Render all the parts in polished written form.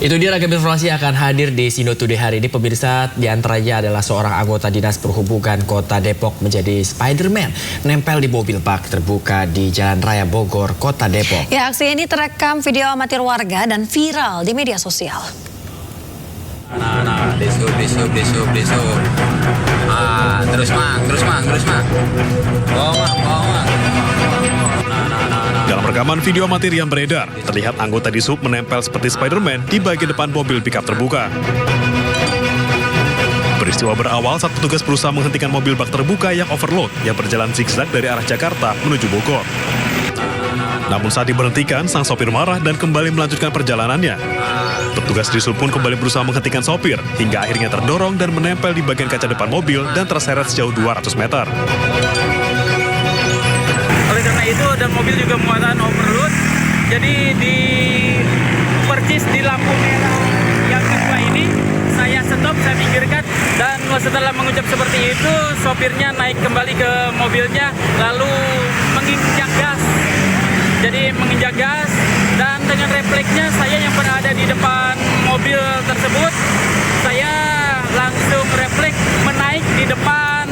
Itu dia ragam informasi yang akan hadir di Sindo Today hari ini. Pemirsa, diantaranya adalah seorang anggota Dinas Perhubungan Kota Depok menjadi Spider-Man nempel di mobil bak terbuka di Jalan Raya Bogor, Kota Depok. Ya, aksi ini terekam video amatir warga dan viral di media sosial. Nah, desub. Terus mang. Bawa. Dalam rekaman video amatir yang beredar, terlihat anggota Disub menempel seperti Spider-Man di bagian depan mobil pickup terbuka. Peristiwa berawal saat petugas berusaha menghentikan mobil bak terbuka yang overload yang berjalan zigzag dari arah Jakarta menuju Bogor. Namun saat diberhentikan, sang sopir marah dan kembali melanjutkan perjalanannya. Petugas Disub pun kembali berusaha menghentikan sopir, hingga akhirnya terdorong dan menempel di bagian kaca depan mobil dan terseret sejauh 200 meter. Oleh karena itu, dan mobil juga muatan overload, jadi di percis di lampu merah yang kedua ini, saya stop, saya pinggirkan, dan setelah mengucap seperti itu, sopirnya naik kembali ke mobilnya, lalu menginjak gas. Jadi menginjak gas, dan dengan refleksnya saya yang berada di depan mobil tersebut, saya langsung refleks menaik di depan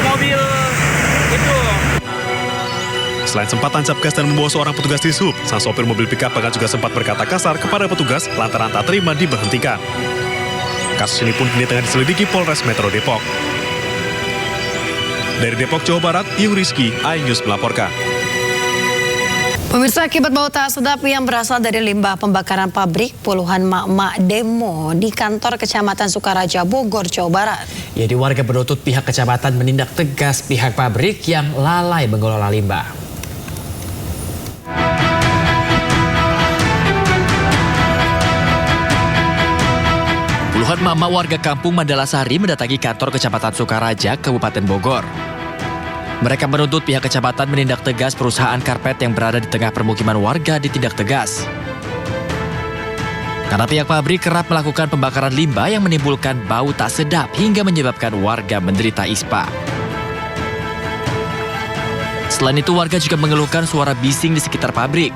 mobil itu. Selain sempat tancap gas dan membawa seorang petugas Disub, sang sopir mobil pickup bahkan juga sempat berkata kasar kepada petugas lantaran tak terima diberhentikan. Kasus ini pun kini tengah diselidiki Polres Metro Depok. Dari Depok, Jawa Barat, Yung Rizky, iNews melaporkan. Pemirsa, akibat bau tak sedap yang berasal dari limbah pembakaran pabrik, puluhan mak-mak demo di kantor Kecamatan Sukaraja, Bogor, Jawa Barat. Jadi warga menuntut pihak kecamatan menindak tegas pihak pabrik yang lalai mengelola limbah. Puluhan mama warga kampung Mandalasari mendatangi kantor Kecamatan Sukaraja, Kabupaten Bogor. Mereka menuntut pihak kecamatan menindak tegas perusahaan karpet yang berada di tengah permukiman warga ditindak tegas. Karena pihak pabrik kerap melakukan pembakaran limbah yang menimbulkan bau tak sedap hingga menyebabkan warga menderita ispa. Selain itu, warga juga mengeluhkan suara bising di sekitar pabrik.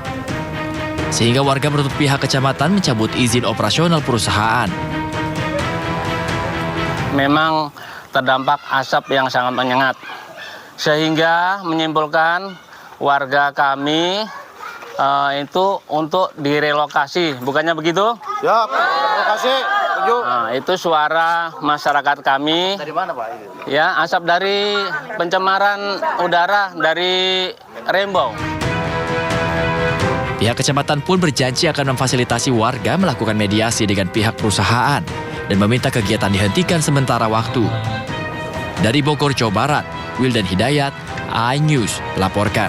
Sehingga warga menuntut pihak kecamatan mencabut izin operasional perusahaan. Memang terdampak asap yang sangat menyengat, sehingga menyimpulkan warga kami itu untuk direlokasi, bukannya begitu? Siap, relokasi. Nah, itu suara masyarakat kami. Dari mana, Pak? Ya, asap dari pencemaran udara dari Rembong. Pihak kecamatan pun berjanji akan memfasilitasi warga melakukan mediasi dengan pihak perusahaan dan meminta kegiatan dihentikan sementara waktu. Dari Bogor, Jawa Barat, Wildan Hidayat, iNews melaporkan.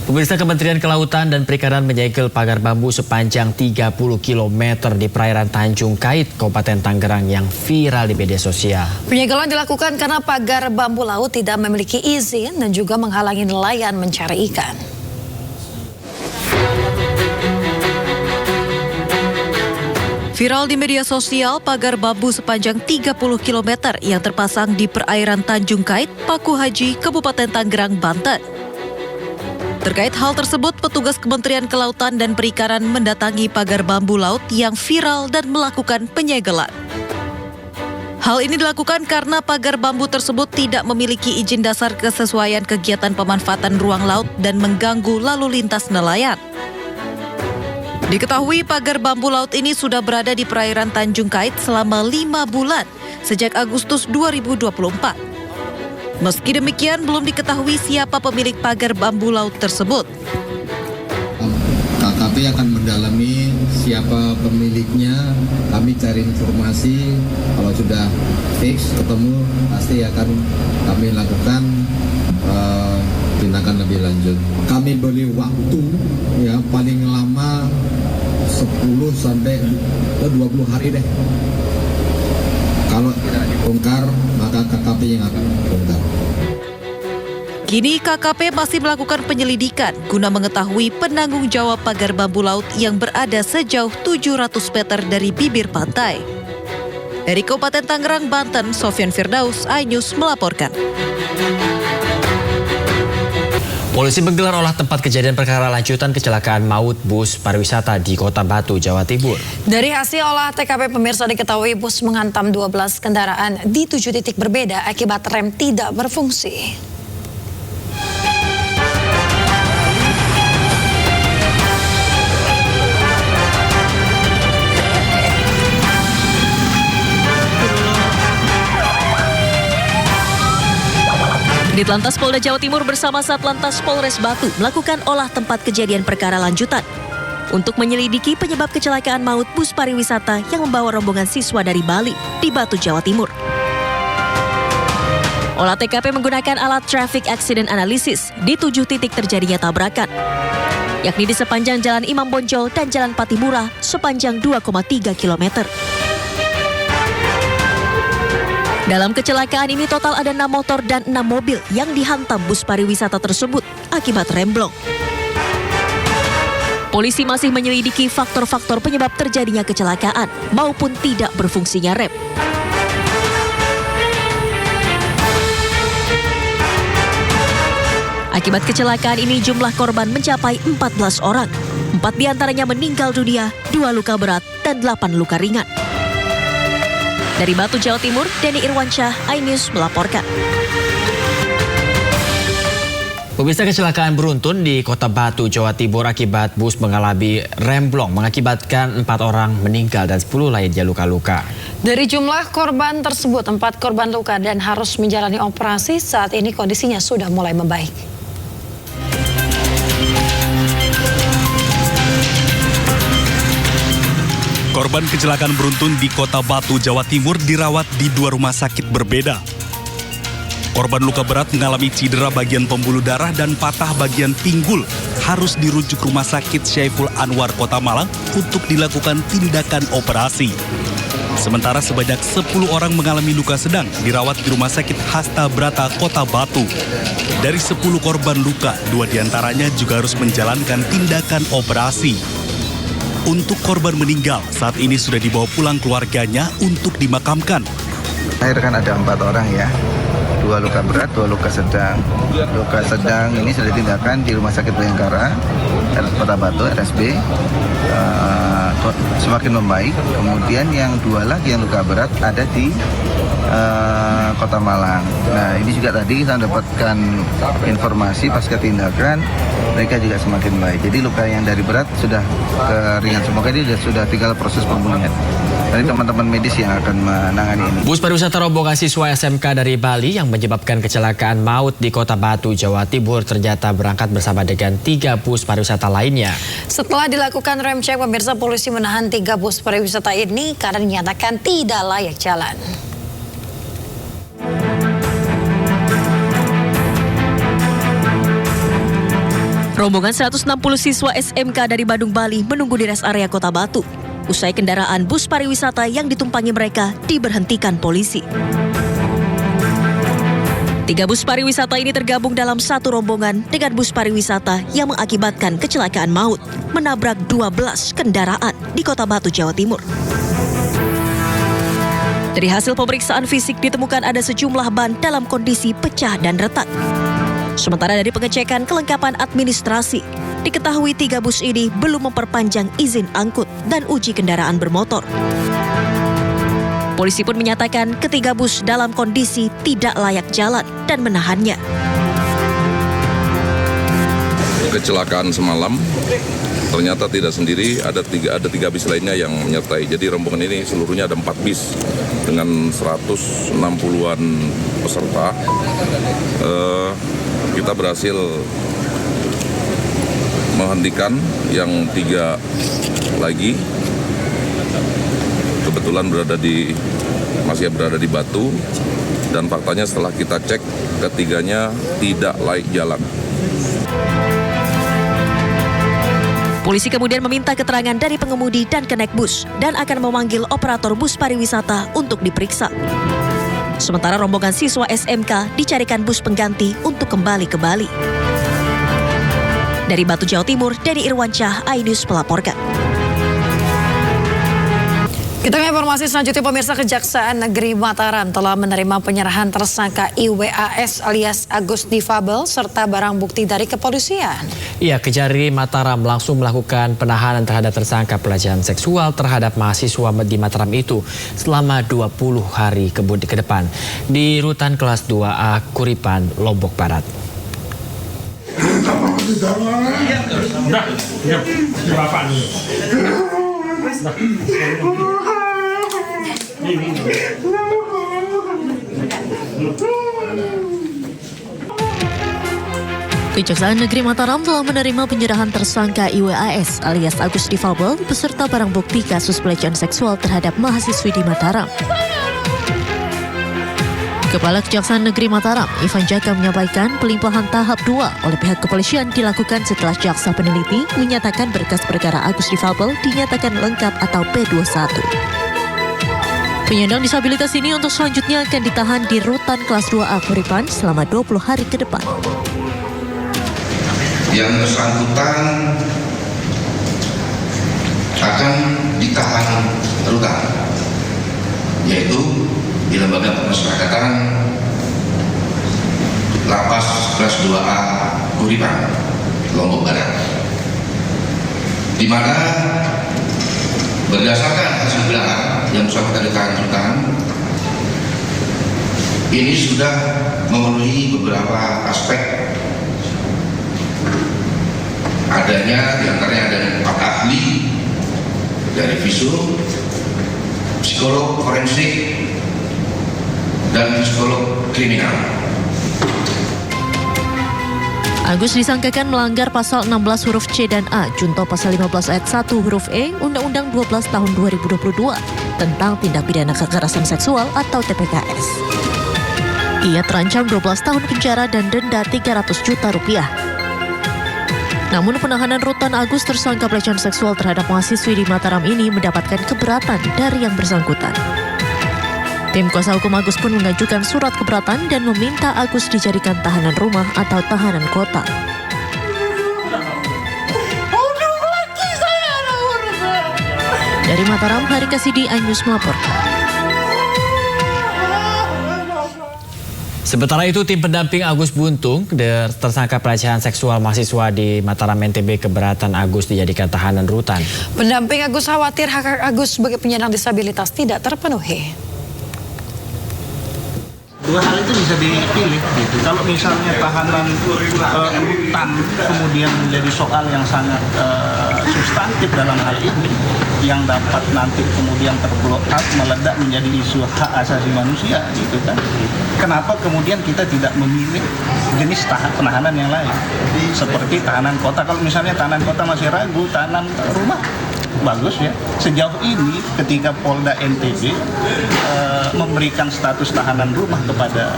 Pemirsa, Kementerian Kelautan dan Perikanan menyegel pagar bambu sepanjang 30 km di perairan Tanjung Kait, Kabupaten Tangerang yang viral di media sosial. Penyegelan dilakukan karena pagar bambu laut tidak memiliki izin dan juga menghalangi nelayan mencari ikan. Viral di media sosial, pagar bambu sepanjang 30 km yang terpasang di perairan Tanjung Kait, Paku Haji, Kabupaten Tangerang, Banten. Terkait hal tersebut, petugas Kementerian Kelautan dan Perikanan mendatangi pagar bambu laut yang viral dan melakukan penyegelan. Hal ini dilakukan karena pagar bambu tersebut tidak memiliki izin dasar kesesuaian kegiatan pemanfaatan ruang laut dan mengganggu lalu lintas nelayan. Diketahui pagar bambu laut ini sudah berada di perairan Tanjung Kait selama 5 bulan sejak Agustus 2024. Meski demikian, belum diketahui siapa pemilik pagar bambu laut tersebut. KKP akan mendalami siapa pemiliknya, kami cari informasi, kalau sudah fix ketemu pasti akan kami lakukan tindakan lebih lanjut. Kami beri waktu ya paling lama 10 sampai 20 hari deh. Kalau tidak dibongkar, maka KKP yang akan dibongkar. Kini KKP masih melakukan penyelidikan guna mengetahui penanggung jawab pagar bambu laut yang berada sejauh 700 meter dari bibir pantai. Dari Kabupaten Tangerang, Banten, Sofyan Firdaus, iNews melaporkan. Polisi menggelar olah tempat kejadian perkara lanjutan kecelakaan maut bus pariwisata di Kota Batu, Jawa Timur. Dari hasil olah TKP pemirsa diketahui bus menghantam 12 kendaraan di 7 titik berbeda akibat rem tidak berfungsi. Ditlantas Polda Jawa Timur bersama Satlantas Polres Batu melakukan olah tempat kejadian perkara lanjutan untuk menyelidiki penyebab kecelakaan maut bus pariwisata yang membawa rombongan siswa dari Bali di Batu, Jawa Timur. Olah TKP menggunakan alat Traffic Accident Analysis di 7 titik terjadinya tabrakan, yakni di sepanjang Jalan Imam Bonjol dan Jalan Patimura sepanjang 2,3 km. Dalam kecelakaan ini total ada 6 motor dan 6 mobil yang dihantam bus pariwisata tersebut akibat remblong. Polisi masih menyelidiki faktor-faktor penyebab terjadinya kecelakaan maupun tidak berfungsinya rem. Akibat kecelakaan ini jumlah korban mencapai 14 orang. 4 diantaranya meninggal dunia, 2 luka berat, dan 8 luka ringan. Dari Batu, Jawa Timur, Denny Irwansyah, iNews melaporkan. Pemirsa, kecelakaan beruntun di Kota Batu, Jawa Timur akibat bus mengalami remblong mengakibatkan 4 orang meninggal dan 10 lainnya luka-luka. Dari jumlah korban tersebut, 4 korban luka dan harus menjalani operasi. Saat ini kondisinya sudah mulai membaik. Korban kecelakaan beruntun di Kota Batu, Jawa Timur dirawat di 2 rumah sakit berbeda. Korban luka berat mengalami cedera bagian pembuluh darah dan patah bagian pinggul, harus dirujuk Rumah Sakit Syaiful Anwar Kota Malang untuk dilakukan tindakan operasi. Sementara sebanyak 10 orang mengalami luka sedang dirawat di Rumah Sakit Hasta Brata Kota Batu. Dari 10 korban luka, 2 diantaranya juga harus menjalankan tindakan operasi. Untuk korban meninggal, saat ini sudah dibawa pulang keluarganya untuk dimakamkan. Akhir kan ada 4 orang ya, 2 luka berat, 2 luka sedang. Luka sedang ini sudah ditindakan di Rumah Sakit Bayangkara, Kota Batu, RSB, semakin membaik. Kemudian yang 2 lagi yang luka berat ada di Kota Malang. Nah ini juga tadi kita dapatkan informasi pasca tindakan, mereka juga semakin baik. Jadi luka yang dari berat sudah ke ringan, semoga ini sudah tinggal proses pemulihan. Dari teman-teman medis yang akan menangani ini. Bus pariwisata rombongan siswa SMK dari Bali yang menyebabkan kecelakaan maut di Kota Batu, Jawa Timur ternyata berangkat bersama dengan 3 bus pariwisata lainnya. Setelah dilakukan rem cek, pemirsa, polisi menahan 3 bus pariwisata ini karena dinyatakan tidak layak jalan. Rombongan 160 siswa SMK dari Badung, Bali menunggu di res area Kota Batu. Usai kendaraan bus pariwisata yang ditumpangi mereka diberhentikan polisi. 3 bus pariwisata ini tergabung dalam satu rombongan dengan bus pariwisata yang mengakibatkan kecelakaan maut, menabrak 12 kendaraan di Kota Batu, Jawa Timur. Dari hasil pemeriksaan fisik ditemukan ada sejumlah ban dalam kondisi pecah dan retak. Sementara dari pengecekan kelengkapan administrasi, diketahui 3 bus ini belum memperpanjang izin angkut dan uji kendaraan bermotor. Polisi pun menyatakan ketiga bus dalam kondisi tidak layak jalan dan menahannya. Kecelakaan semalam ternyata tidak sendiri, ada tiga bis lainnya yang menyertai. Jadi rombongan ini seluruhnya ada 4 bis dengan 160-an peserta. Kita berhasil menghentikan yang 3 lagi. Kebetulan masih berada di Batu, dan faktanya setelah kita cek ketiganya tidak layak jalan. Polisi kemudian meminta keterangan dari pengemudi dan kenek bus dan akan memanggil operator bus pariwisata untuk diperiksa. Sementara rombongan siswa SMK dicarikan bus pengganti untuk kembali ke Bali. Dari Batu, Jawa Timur, Denny Irwansyah, iNews melaporkan. Kita ke informasi selanjutnya, pemirsa. Kejaksaan Negeri Mataram telah menerima penyerahan tersangka IWAS alias Agus Difabel serta barang bukti dari kepolisian. Iya, Kejari Mataram langsung melakukan penahanan terhadap tersangka pelecehan seksual terhadap mahasiswa di Mataram itu selama 20 hari ke depan di rutan kelas 2A Kuripan, Lombok Barat. Kejaksaan Negeri Mataram telah menerima penyerahan tersangka IWAS alias Agus Difabel beserta barang bukti kasus pelecehan seksual terhadap mahasiswi di Mataram. Kepala Kejaksaan Negeri Mataram, Ivan Jaka, menyampaikan pelimpahan tahap 2 oleh pihak kepolisian dilakukan setelah jaksa peneliti menyatakan berkas perkara Agus Difabel dinyatakan lengkap atau P21. Penyandang disabilitas ini untuk selanjutnya akan ditahan di rutan kelas 2A Kuripan selama 20 hari ke depan. Yang bersangkutan akan ditahan rutan, yaitu di Lembaga Pemasyarakatan Lapas kelas 2A Kuripan, Lombok Barat, di mana berdasarkan hasil gelar yang bersangkutan ditahan rutan ini sudah memenuhi beberapa aspek. Adanya diantaranya ada 4 ahli dari visum, psikolog forensik, dan psikolog kriminal. Agus disangkakan melanggar pasal 16 huruf C dan A, junto pasal 15 ayat 1 huruf E, Undang-Undang 12 tahun 2022 tentang tindak pidana kekerasan seksual atau TPKS. Ia terancam 12 tahun penjara dan denda 300 juta rupiah. Namun penahanan rutan Agus tersangka pelecehan seksual terhadap mahasiswi di Mataram ini mendapatkan keberatan dari yang bersangkutan. Tim kuasa hukum Agus pun mengajukan surat keberatan dan meminta Agus dijadikan tahanan rumah atau tahanan kota. Dari Mataram, Hari Kasidi, iNews melaporkan. Sementara itu, tim pendamping Agus Buntung, tersangka pelecehan seksual mahasiswa di Mataram NTB, keberatan Agus dijadikan tahanan rutan. Pendamping Agus khawatir hak Agus sebagai penyandang disabilitas tidak terpenuhi. Dua hal itu bisa dipilih gitu. Kalau misalnya tahanan rutan kemudian menjadi soal yang sangat substantif dalam hal ini, yang dapat nanti kemudian terblok up, meledak menjadi isu hak asasi manusia gitu kan. Kenapa kemudian kita tidak memilih jenis penahanan yang lain? Seperti tahanan kota. Kalau misalnya tahanan kota masih ragu, tahanan rumah bagus ya. Sejauh ini ketika Polda NTB memberikan status tahanan rumah kepada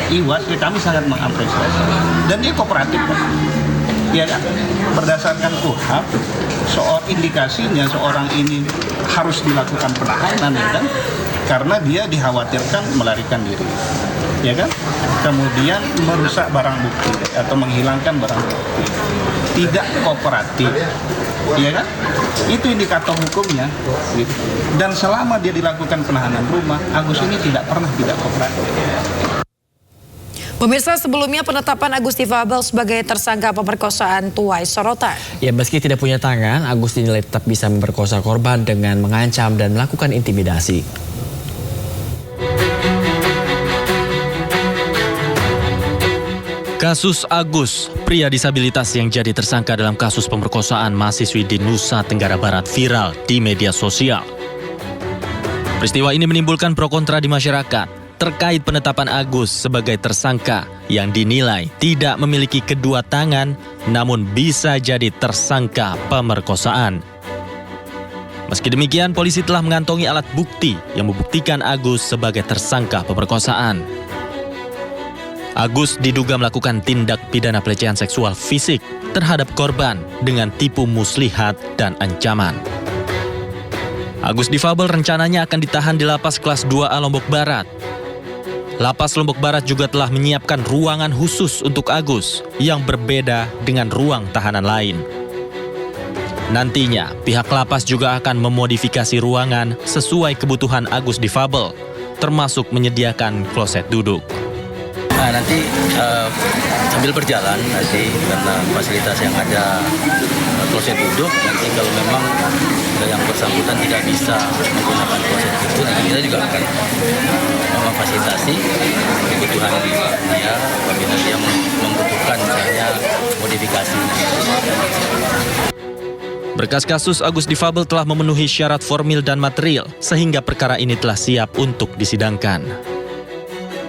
IWAS, ya kami sangat mengapresiasi. Dan dia kooperatif Pak. Ya kan? Berdasarkan KUHP, soal indikasinya seorang ini harus dilakukan penahanan ya kan? Karena dia dikhawatirkan melarikan diri. Ya kan? Kemudian merusak barang bukti atau menghilangkan barang bukti. Tidak kooperatif. Ya kan? Itu indikator hukumnya. Gitu. Dan selama dia dilakukan penahanan rumah, Agus ini tidak pernah tidak kooperatif. Pemirsa, sebelumnya penetapan Agus Difabel sebagai tersangka pemerkosaan tuai sorotan. Ya, meski tidak punya tangan, Agus dinilai tetap bisa memperkosa korban dengan mengancam dan melakukan intimidasi. Kasus Agus, pria disabilitas yang jadi tersangka dalam kasus pemerkosaan mahasiswi di Nusa Tenggara Barat viral di media sosial. Peristiwa ini menimbulkan pro kontra di masyarakat terkait penetapan Agus sebagai tersangka yang dinilai tidak memiliki kedua tangan namun bisa jadi tersangka pemerkosaan. Meski demikian, polisi telah mengantongi alat bukti yang membuktikan Agus sebagai tersangka pemerkosaan. Agus diduga melakukan tindak pidana pelecehan seksual fisik terhadap korban dengan tipu muslihat dan ancaman. Agus Difabel rencananya akan ditahan di Lapas Kelas 2A Lombok Barat. Lapas Lombok Barat juga telah menyiapkan ruangan khusus untuk Agus yang berbeda dengan ruang tahanan lain. Nantinya, pihak lapas juga akan memodifikasi ruangan sesuai kebutuhan Agus difabel, termasuk menyediakan kloset duduk. Nah, nanti sambil berjalan nanti karena fasilitas yang ada kloset duduk, nanti kalau memang yang bersangkutan tidak bisa menggunakan kloset itu, nanti kita juga akan memfasilitasi kebutuhan dia apabila dia membutuhkan misalnya modifikasi. Berkas kasus Agus difabel telah memenuhi syarat formil dan material, sehingga perkara ini telah siap untuk disidangkan.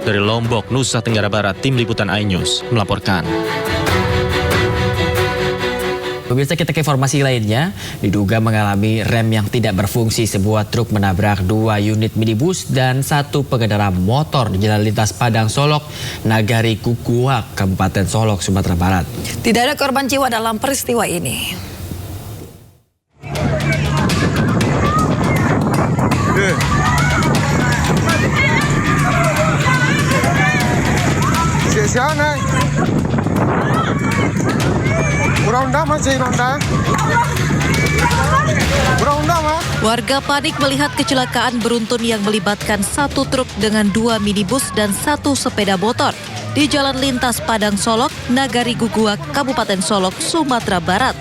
Dari Lombok, Nusa Tenggara Barat, Tim Liputan iNews melaporkan. Pemirsa, kita ke informasi lainnya. Diduga mengalami rem yang tidak berfungsi, sebuah truk menabrak 2 unit minibus dan 1 pengendara motor di Jalan Lintas Padang Solok, Nagari Kukuak, Kabupaten Solok, Sumatera Barat. Tidak ada korban jiwa dalam peristiwa ini. Sana. Warga panik melihat kecelakaan beruntun yang melibatkan 1 truk dengan 2 minibus dan 1 sepeda motor di Jalan Lintas Padang Solok, Nagari Guguak, Kabupaten Solok, Sumatera Barat.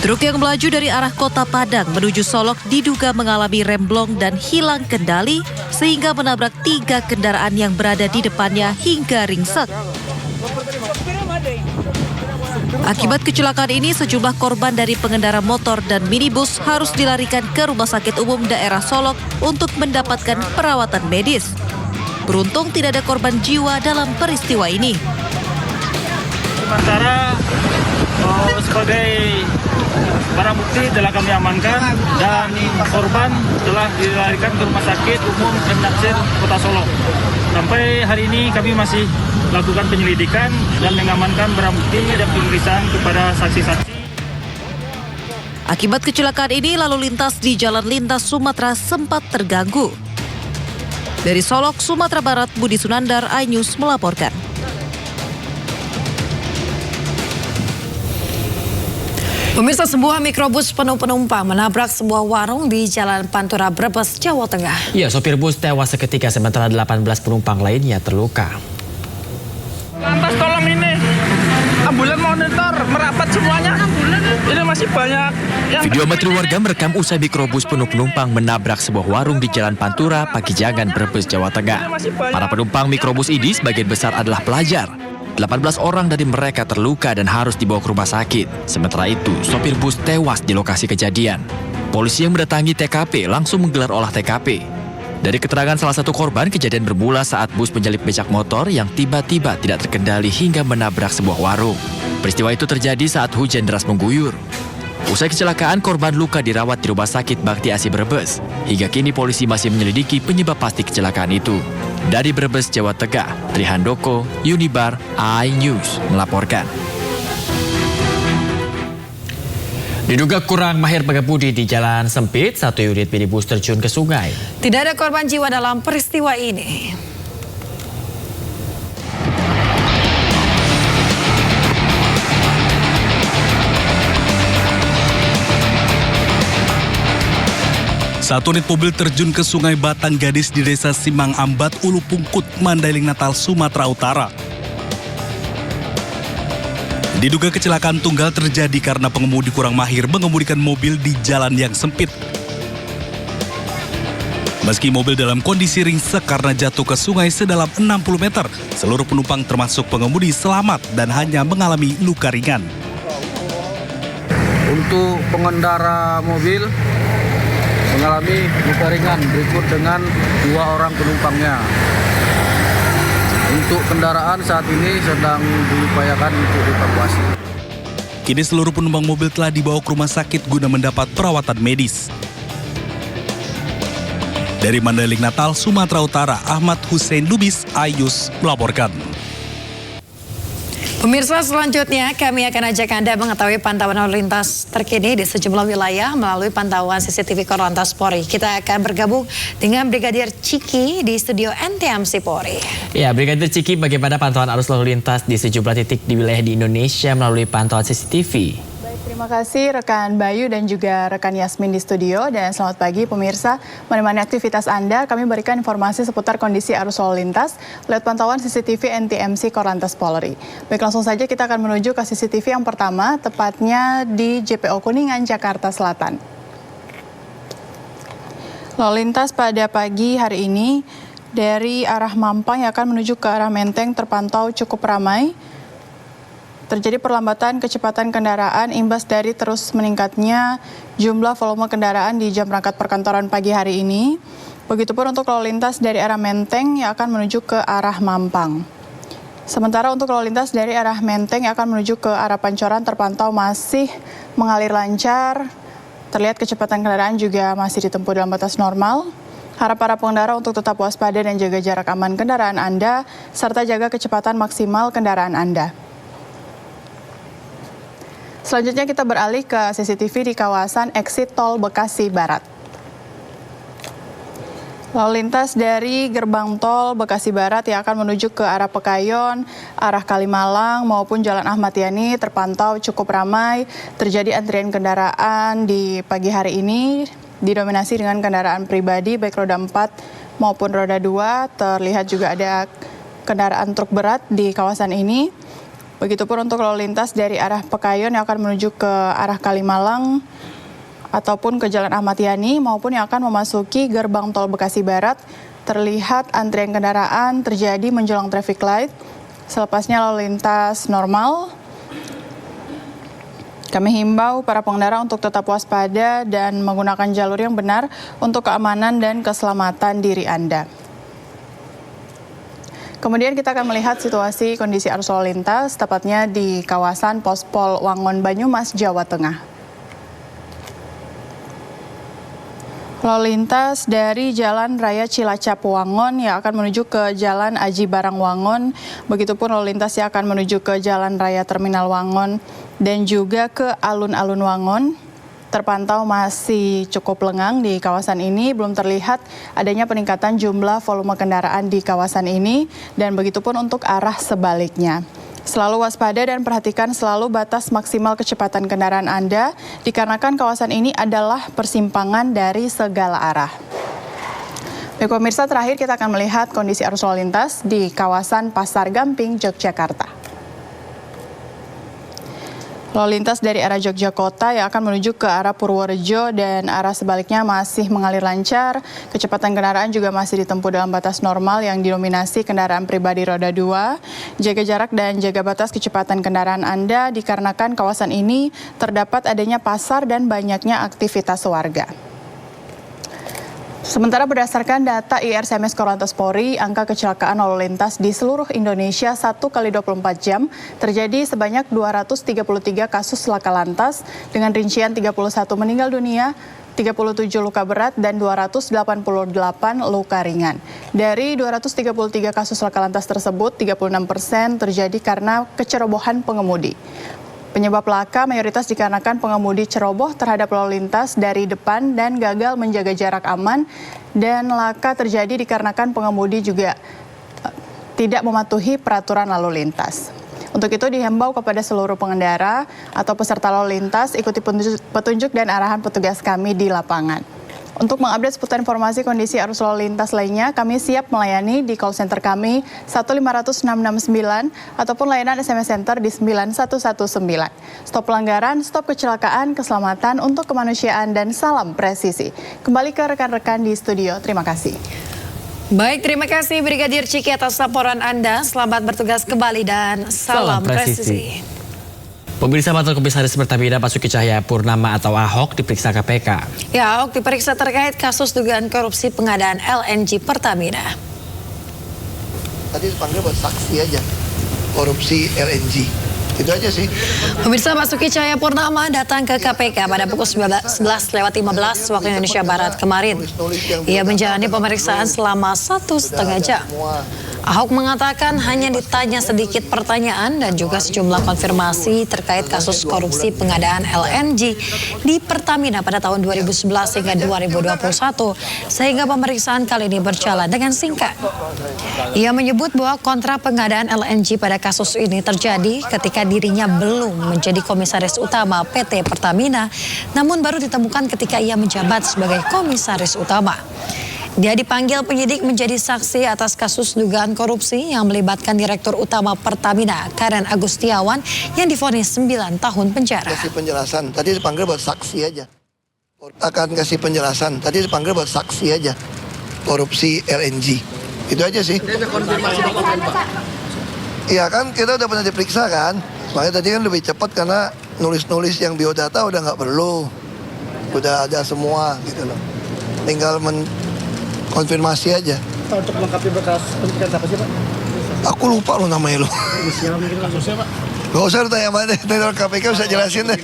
Truk yang melaju dari arah Kota Padang menuju Solok diduga mengalami remblong dan hilang kendali sehingga menabrak 3 kendaraan yang berada di depannya hingga ringsek. Akibat kecelakaan ini, sejumlah korban dari pengendara motor dan minibus harus dilarikan ke Rumah Sakit Umum Daerah Solok untuk mendapatkan perawatan medis. Beruntung tidak ada korban jiwa dalam peristiwa ini. Sementara sebagai barang bukti telah kami amankan dan korban telah dilarikan ke Rumah Sakit Umum Natsir Kota Solok. Sampai hari ini kami masih melakukan penyelidikan dan mengamankan barang bukti dan pemeriksaan kepada saksi-saksi. Akibat kecelakaan ini, lalu lintas di Jalan Lintas Sumatera sempat terganggu. Dari Solok, Sumatera Barat, Budi Sunandar, iNews melaporkan. Pemirsa, sebuah mikrobus penuh penumpang menabrak sebuah warung di Jalan Pantura, Brebes, Jawa Tengah. Ya, sopir bus tewas seketika sementara 18 penumpang lainnya terluka. Lantas tolong ini, ambulan monitor, merapat semuanya. Ini masih banyak. Video amatir warga merekam usai mikrobus penuh penumpang menabrak sebuah warung di Jalan Pantura, Pakijangan, Brebes, Jawa Tengah. Para penumpang mikrobus ini sebagian besar adalah pelajar. 18 orang dari mereka terluka dan harus dibawa ke rumah sakit. Sementara itu, sopir bus tewas di lokasi kejadian. Polisi yang mendatangi TKP langsung menggelar olah TKP. Dari keterangan salah satu korban, kejadian bermula saat bus menyalip becak motor yang tiba-tiba tidak terkendali hingga menabrak sebuah warung. Peristiwa itu terjadi saat hujan deras mengguyur. Usai kecelakaan, korban luka dirawat di Rumah Sakit Bakti Asi Brebes. Hingga kini polisi masih menyelidiki penyebab pasti kecelakaan itu. Dari Brebes, Jawa Tengah, Trihandoko, Unibar, iNews melaporkan. Diduga kurang mahir pengemudi di jalan sempit, 1 unit minibus terjun ke sungai. Tidak ada korban jiwa dalam peristiwa ini. Satu unit mobil terjun ke Sungai Batang Gadis di Desa Simang Ambat, Ulu Pungkut, Mandailing Natal, Sumatera Utara. Diduga kecelakaan tunggal terjadi karena pengemudi kurang mahir mengemudikan mobil di jalan yang sempit. Meski mobil dalam kondisi ringsek karena jatuh ke sungai sedalam 60 meter, seluruh penumpang termasuk pengemudi selamat dan hanya mengalami luka ringan. Untuk pengendara mobil mengalami luka ringan, berikut dengan 2 orang penumpangnya. Untuk kendaraan saat ini sedang diupayakan untuk dievakuasi. Kini seluruh penumpang mobil telah dibawa ke rumah sakit guna mendapat perawatan medis. Dari Mandailing Natal, Sumatera Utara, Ahmad Hussein Lubis, iNews melaporkan. Pemirsa, selanjutnya kami akan ajak Anda mengetahui pantauan lalu lintas terkini di sejumlah wilayah melalui pantauan CCTV Korlantas Polri. Kita akan bergabung dengan Brigadir Ciki di studio NTMC Polri. Ya, Brigadir Ciki, bagaimana pantauan arus lalu lintas di sejumlah titik di wilayah di Indonesia melalui pantauan CCTV? Terima kasih rekan Bayu dan juga rekan Yasmin di studio, dan selamat pagi pemirsa. Menemani aktivitas Anda, kami berikan informasi seputar kondisi arus lalu lintas lewat pantauan CCTV NTMC Korlantas Polri. Baik, langsung saja kita akan menuju ke CCTV yang pertama, tepatnya di JPO Kuningan, Jakarta Selatan. Lalu lintas pada pagi hari ini dari arah Mampang yang akan menuju ke arah Menteng terpantau cukup ramai. Terjadi perlambatan kecepatan kendaraan imbas dari terus meningkatnya jumlah volume kendaraan di jam berangkat perkantoran pagi hari ini. Begitupun untuk lalu lintas dari arah Menteng yang akan menuju ke arah Mampang. Sementara untuk lalu lintas dari arah Menteng yang akan menuju ke arah Pancoran terpantau masih mengalir lancar. Terlihat kecepatan kendaraan juga masih ditempuh dalam batas normal. Harap para pengendara untuk tetap waspada dan jaga jarak aman kendaraan Anda, serta jaga kecepatan maksimal kendaraan Anda. Selanjutnya kita beralih ke CCTV di kawasan exit tol Bekasi Barat. Lalu lintas dari gerbang tol Bekasi Barat yang akan menuju ke arah Pekayon, arah Kalimalang maupun Jalan Ahmad Yani terpantau cukup ramai. Terjadi antrian kendaraan di pagi hari ini didominasi dengan kendaraan pribadi baik roda 4 maupun roda 2. Terlihat juga ada kendaraan truk berat di kawasan ini. Begitupun untuk lalu lintas dari arah Pekayon yang akan menuju ke arah Kalimalang ataupun ke Jalan Ahmad Yani maupun yang akan memasuki gerbang tol Bekasi Barat. Terlihat antrian kendaraan terjadi menjelang traffic light. Selepasnya lalu lintas normal. Kami himbau para pengendara untuk tetap waspada dan menggunakan jalur yang benar untuk keamanan dan keselamatan diri Anda. Kemudian kita akan melihat situasi kondisi arus lalu lintas, tepatnya di kawasan Pospol Wangon, Banyumas, Jawa Tengah. Lalu lintas dari Jalan Raya Cilacap Wangon yang akan menuju ke Jalan Aji Barang Wangon, begitupun lalu lintas yang akan menuju ke Jalan Raya Terminal Wangon dan juga ke Alun-Alun Wangon. Terpantau masih cukup lengang di kawasan ini, belum terlihat adanya peningkatan jumlah volume kendaraan di kawasan ini, dan begitupun untuk arah sebaliknya. Selalu waspada dan perhatikan selalu batas maksimal kecepatan kendaraan Anda, dikarenakan kawasan ini adalah persimpangan dari segala arah. Baik pemirsa, terakhir kita akan melihat kondisi arus lalu lintas di kawasan Pasar Gamping, Yogyakarta. Lalu lintas dari arah Yogyakarta yang akan menuju ke arah Purworejo dan arah sebaliknya masih mengalir lancar. Kecepatan kendaraan juga masih ditempuh dalam batas normal yang didominasi kendaraan pribadi roda 2. Jaga jarak dan jaga batas kecepatan kendaraan Anda dikarenakan kawasan ini terdapat adanya pasar dan banyaknya aktivitas warga. Sementara berdasarkan data IRCMS Korlantas Polri, angka kecelakaan lalu lintas di seluruh Indonesia 1 kali 24 jam terjadi sebanyak 233 kasus laka lantas dengan rincian 31 meninggal dunia, 37 luka berat, dan 288 luka ringan. Dari 233 kasus laka lantas tersebut, 36% terjadi karena kecerobohan pengemudi. Penyebab laka mayoritas dikarenakan pengemudi ceroboh terhadap lalu lintas dari depan dan gagal menjaga jarak aman, dan laka terjadi dikarenakan pengemudi juga tidak mematuhi peraturan lalu lintas. Untuk itu dihimbau kepada seluruh pengendara atau peserta lalu lintas ikuti petunjuk dan arahan petugas kami di lapangan. Untuk mengupdate seputar informasi kondisi arus lalu lintas lainnya, kami siap melayani di call center kami 1500669 ataupun layanan SMS Center di 9119. Stop pelanggaran, stop kecelakaan, keselamatan untuk kemanusiaan, dan salam presisi. Kembali ke rekan-rekan di studio, terima kasih. Baik, terima kasih Brigadir Ciki atas laporan Anda. Selamat bertugas kembali dan salam presisi. Pemirsa, mantan Komisaris Pertamina Basuki Cahayapurnama atau Ahok diperiksa KPK. Ya, Ahok diperiksa terkait kasus dugaan korupsi pengadaan LNG Pertamina. Tadi dipanggil buat saksi aja, korupsi LNG. Itu aja sih. Pemirsa, Basuki Cahayapurnama datang ke KPK pada pukul 11:15 waktu Indonesia Barat kemarin. Ia menjalani pemeriksaan selama 1,5 jam. Ahok mengatakan hanya ditanya sedikit pertanyaan dan juga sejumlah konfirmasi terkait kasus korupsi pengadaan LNG di Pertamina pada tahun 2011 hingga 2021, sehingga pemeriksaan kali ini berjalan dengan singkat. Ia menyebut bahwa kontrak pengadaan LNG pada kasus ini terjadi ketika dirinya belum menjadi komisaris utama PT Pertamina, namun baru ditemukan ketika ia menjabat sebagai komisaris utama. Dia dipanggil penyidik menjadi saksi atas kasus dugaan korupsi yang melibatkan Direktur Utama Pertamina, Karen Agustiawan, yang divonis 9 tahun penjara. Kasih penjelasan, tadi dipanggil buat saksi aja. Akan kasih penjelasan, tadi dipanggil buat saksi aja. Korupsi LNG, itu aja sih. Iya kan, kita udah pernah diperiksa kan. Makanya tadi kan lebih cepat karena nulis-nulis yang biodata udah nggak perlu. Udah ada semua gitu loh. Tinggal konfirmasi aja. Untuk melengkapi berkas penyidikan siapa sih Pak? Aku lupa lo namanya lo. Inisial mungkin kasusnya Pak? Gak usah tanya mana deh, KPK bisa jelasin deh.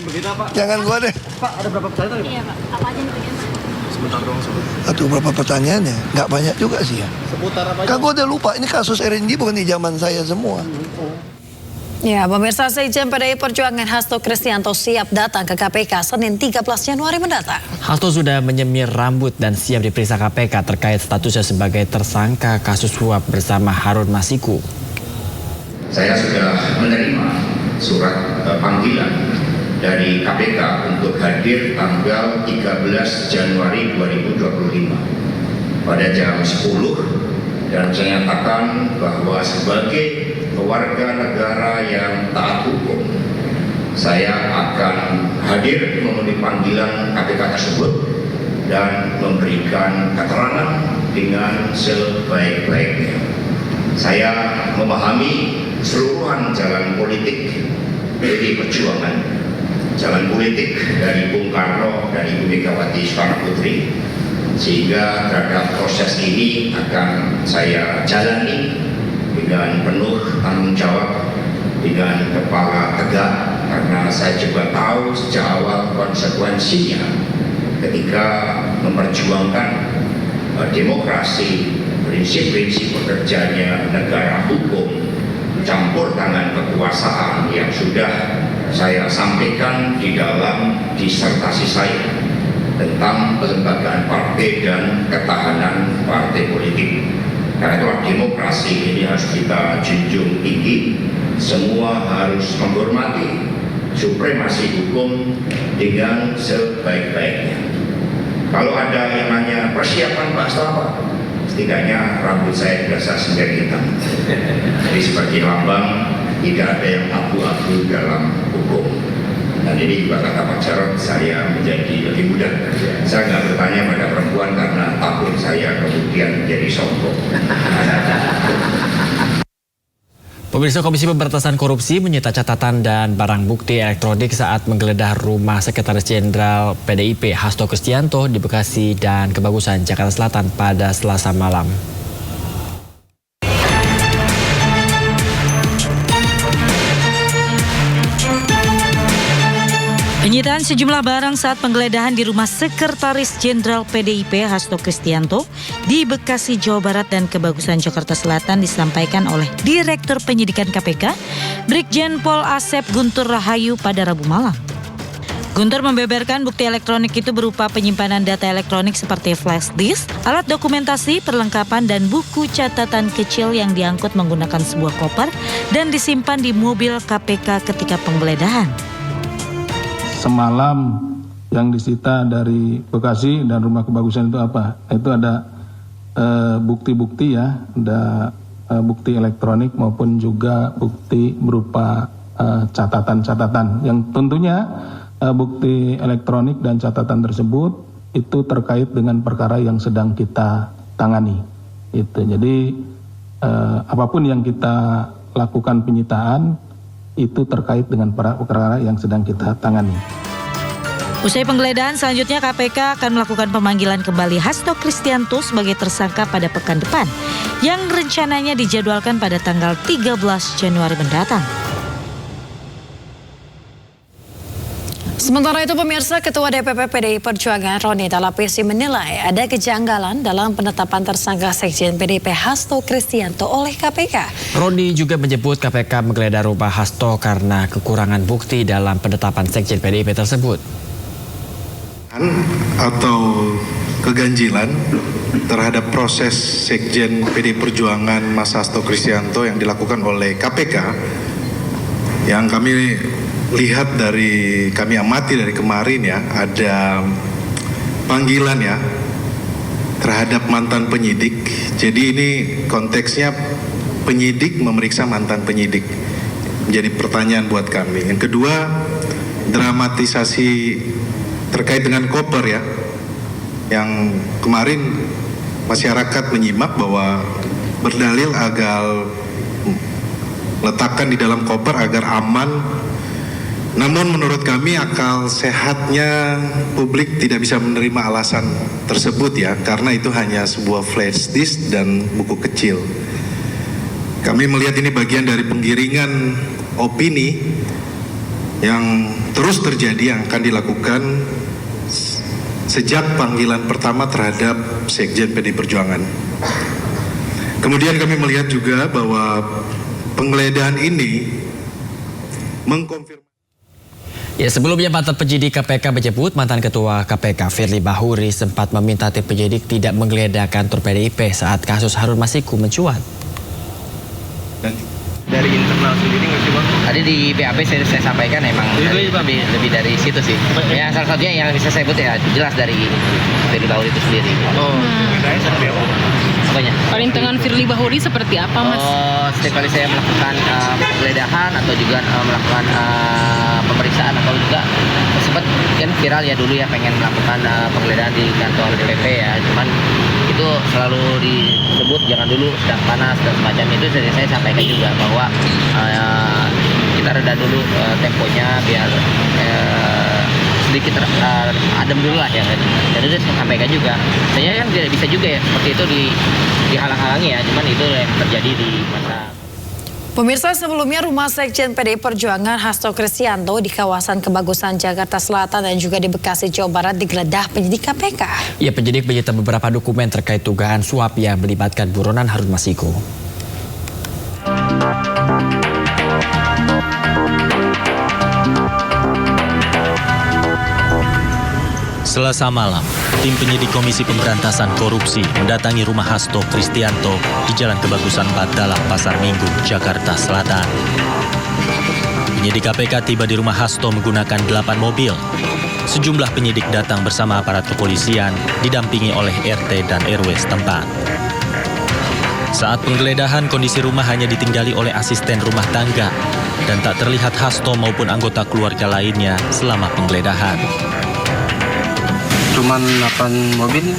Jangan gua deh. Pak, ada berapa pertanyaan? Iya Pak, apa aja yang ditanyain? Sebentar dong. Aduh, berapa pertanyaannya? Nggak banyak juga sih ya. Seputar apa aja? Kan gua udah lupa, ini kasus RNG bukan di zaman saya semua. Ya, pemirsa, Sekjen PDI Perjuangan Hasto Kristianto siap datang ke KPK Senin 13 Januari mendatang. Hasto sudah menyemir rambut dan siap diperiksa KPK terkait statusnya sebagai tersangka kasus suap bersama Harun Masiku. Saya sudah menerima surat panggilan dari KPK untuk hadir tanggal 13 Januari 2025 pada jam 10, dan saya nyatakan bahwa sebagai warga negara yang taat hukum, saya akan hadir memenuhi panggilan KPK tersebut dan memberikan keterangan dengan sebaik-baiknya. Saya memahami seluruhan jalan politik PDI Perjuangan, jalan politik dari Bung Karno dan Ibu Megawati Soekarno Putri, sehingga terhadap proses ini akan saya jalani dengan penuh tanggung jawab, dengan kepala tegak, karena saya juga tahu sejak awal konsekuensinya ketika memperjuangkan demokrasi, prinsip-prinsip bekerjanya negara hukum, campur tangan kekuasaan yang sudah saya sampaikan di dalam disertasi saya tentang pelembagaan partai dan ketahanan partai politik. Karena itulah demokrasi ini harus kita junjung tinggi. Semua harus menghormati supremasi hukum dengan sebaik-baiknya. Kalau ada yang nanya persiapan Pak apa? Setidaknya rambut saya biasa sendiri hitam. Jadi sebagai lambang tidak ada yang abu-abu dalam hukum. Dan ini juga kata Pak Jarod, saya menjadi lebih muda. Saya nggak bertanya pada perempuan karena takut saya kemudian menjadi sombong. Pemirsa, Komisi Pemberantasan Korupsi menyita catatan dan barang bukti elektronik saat menggeledah rumah Sekretaris Jenderal PDIP Hasto Kristianto di Bekasi dan Kebagusan, Jakarta Selatan pada Selasa malam. Penyitaan sejumlah barang saat penggeledahan di rumah Sekretaris Jenderal PDIP Hasto Kristianto di Bekasi, Jawa Barat dan Kebagusan, Jakarta Selatan disampaikan oleh Direktur Penyidikan KPK, Brigjen Pol Asep Guntur Rahayu pada Rabu malam. Guntur membeberkan bukti elektronik itu berupa penyimpanan data elektronik seperti flash disk, alat dokumentasi, perlengkapan, dan buku catatan kecil yang diangkut menggunakan sebuah koper dan disimpan di mobil KPK ketika penggeledahan. Semalam yang disita dari Bekasi dan rumah Kebagusan itu apa? Itu ada bukti-bukti ya, ada bukti elektronik maupun juga bukti berupa catatan-catatan. Yang tentunya bukti elektronik dan catatan tersebut itu terkait dengan perkara yang sedang kita tangani. Itu jadi apapun yang kita lakukan penyitaan itu terkait dengan perkara yang sedang kita tangani. Usai penggeledahan, selanjutnya KPK akan melakukan pemanggilan kembali Hasto Kristianto sebagai tersangka pada pekan depan, yang rencananya dijadwalkan pada tanggal 13 Januari mendatang. Sementara itu pemirsa, Ketua DPP PDI Perjuangan Roni Talapesi menilai ada kejanggalan dalam penetapan tersangka Sekjen PDIP Hasto Kristianto oleh KPK. Roni juga menyebut KPK menggeledah rumah Hasto karena kekurangan bukti dalam penetapan Sekjen PDIP tersebut. Atau keganjilan terhadap proses Sekjen PDI Perjuangan Mas Hasto Kristianto yang dilakukan oleh KPK, yang kami lihat dari, kami amati dari kemarin ya, ada panggilan ya terhadap mantan penyidik. Jadi ini konteksnya penyidik memeriksa mantan penyidik. Menjadi pertanyaan buat kami. Yang kedua, dramatisasi terkait dengan koper ya, yang kemarin masyarakat menyimak bahwa berdalil agar letakkan di dalam koper agar aman. Namun menurut kami akal sehatnya publik tidak bisa menerima alasan tersebut ya, karena itu hanya sebuah flash disk dan buku kecil. Kami melihat ini bagian dari penggiringan opini yang terus terjadi, yang akan dilakukan sejak panggilan pertama terhadap Sekjen PDI Perjuangan. Kemudian kami melihat juga bahwa penggeledahan ini mengkonfirmasi. Ya, sebelumnya mantan penyidik KPK menyebut mantan Ketua KPK Firly Bahuri sempat meminta tim penyidik tidak menggeledah kantor PDIP saat kasus Harun Masiku mencuat. Dari internal sendiri nggak sih Bang? Tadi di BAP saya sampaikan emang lebih dari situ sih. Ya salah satunya yang bisa saya sebut ya jelas dari Firly Bahuri itu sendiri. Oh, apanya? Perintangan Firly Bahuri seperti apa Mas? Oh, setiap kali saya melakukan penggeledahan atau juga melakukan pemeriksaan atau juga sempat kan viral ya dulu ya pengen melakukan penggeledahan di kantor DPP ya, cuman itu selalu disebut jangan dulu sedang panas dan semacam itu. Jadi saya sampaikan juga bahwa kita reda dulu temponya biar sedikit adem dulu lah ya. Dan itu saya sampaikan juga. Saya kan tidak bisa juga ya seperti itu dihalang-halangi ya, cuman itu yang terjadi di masa. Pemirsa, sebelumnya rumah Sekjen PDI Perjuangan Hasto Kristianto di kawasan Kebagusan Jakarta Selatan dan juga di Bekasi Jawa Barat digeledah penyidik KPK. Ya, penyidik menyita beberapa dokumen terkait dugaan suap yang melibatkan buronan Harun Masiku. Selasa malam, tim penyidik Komisi Pemberantasan Korupsi mendatangi rumah Hasto Kristianto di Jalan Kebagusan Batalah, Pasar Minggu, Jakarta Selatan. Penyidik KPK tiba di rumah Hasto menggunakan 8 mobil. Sejumlah penyidik datang bersama aparat kepolisian, didampingi oleh RT dan RW setempat. Saat penggeledahan, kondisi rumah hanya ditinggali oleh asisten rumah tangga dan tak terlihat Hasto maupun anggota keluarga lainnya selama penggeledahan. Cuman 8 mobil.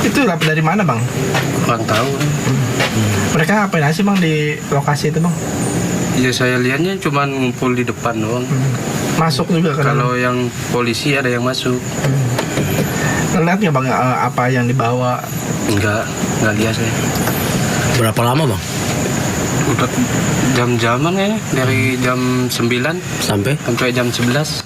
Itu dari mana Bang? Kurang tahu. Mereka ngapain aja Bang di lokasi itu Bang? Ya saya lihatnya cuman ngumpul di depan doang. Masuk juga kan? Kalau yang polisi ada yang masuk. Ngeliat nggak Bang apa yang dibawa? Enggak lihat saya. Berapa lama Bang? Udah jam-jaman ya, dari jam 9 sampai jam 11.